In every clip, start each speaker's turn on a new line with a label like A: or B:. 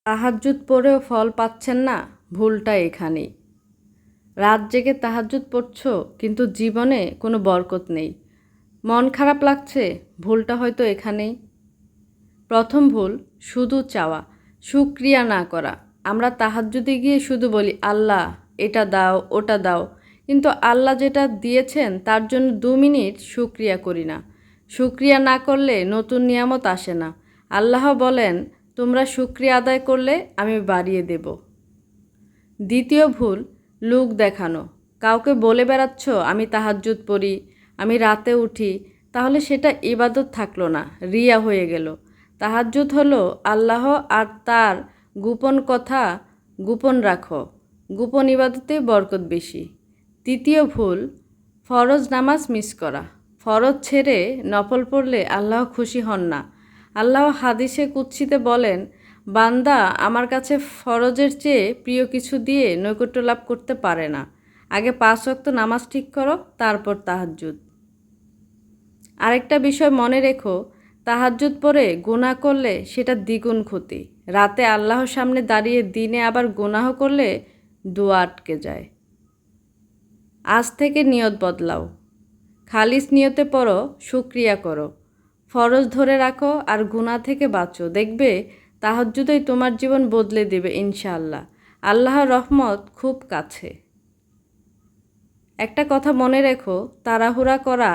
A: তাহাজ্জুদ পড়েও ফল পাচ্ছেন না, ভুলটা এখানেই। রাত জেগে তাহাজ্জুদ পড়ছো কিন্তু জীবনে কোনো বরকত নেই। মন খারাপ লাগছে, ভুলটা হয়তো এখানেই। প্রথম ভুল, শুধু চাওয়া, শুকরিয়া না করা। আমরা তাহাজ্জুদে গিয়ে শুধু বলি আল্লাহ এটা দাও ওটা দাও, কিন্তু আল্লাহ যেটা দিয়েছেন তার জন্য 2 মিনিট শুকরিয়া করি না। শুকরিয়া না করলে নতুন নিয়ামত আসে না। আল্লাহ বলেন, তোমরা শুকরিয়া আদায় করলে আমি বাড়িয়ে দেব। দ্বিতীয় ভুল, লোক দেখানো। কাউকে বলে বেড়াচ্ছ আমি তাহাজ্জুদ পড়ি, আমি রাতে উঠি, তাহলে সেটা ইবাদত থাকলো না, রিয়া হয়ে গেল। তাহাজ্জুদ হলো আল্লাহ আর তার গোপন কথা গোপন রাখো। গোপন ইবাদতে বরকত বেশি। তৃতীয় ভুল, ফরজ নামাজ মিস করা। ফরজ ছেড়ে নফল পড়লে আল্লাহ খুশি হন না। আল্লাহ হাদিসে কুদসিতে বলেন, বান্দা আমার কাছে ফরজের চেয়ে প্রিয় কিছু দিয়ে নৈকট্য লাভ করতে পারে না। আগে 5 ওয়াক্ত নামাজ ঠিক করো, তারপর তাহাজ্জুদ। আরেকটা বিষয় মনে রেখো, তাহাজ্জুদ পড়ে গুনাহ করলে সেটা দ্বিগুণ ক্ষতি। রাতে আল্লাহর সামনে দাঁড়িয়ে দিনে আবার গুনাহ করলে দোয়া আটকে যায়। আজ থেকে নিয়ত বদলাও। খালিস নিয়তে পড়ো, শুকরিয়া করো, ফরজ ধরে রাখো আর গুনাহ থেকে বাঁচো। দেখবে তাহাজ্জুদই তোমার জীবন বদলে দেবে ইনশাআল্লাহ। আল্লাহর রহমত খুব কাছে। একটা কথা মনে রেখো, তাড়াহুড়া করা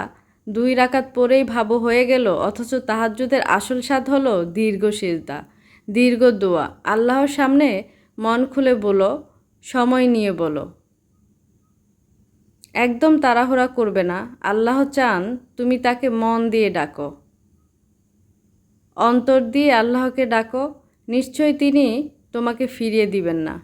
A: 2 রাকাত পরেই ভাবো হয়ে গেল, অথচ তাহাজ্জুদের আসল স্বাদ হলো দীর্ঘ সিজদা, দীর্ঘ দোয়া, আল্লাহর সামনে মন খুলে বলো, সময় নিয়ে বলো। একদম তাড়াহুড়া করবে না। আল্লাহ চান তুমি তাকে মন দিয়ে ডাকো, অন্তর দিয়ে আল্লাহকে ডাকো। নিশ্চয়ই তিনি তোমাকে ফিরিয়ে দিবেন না।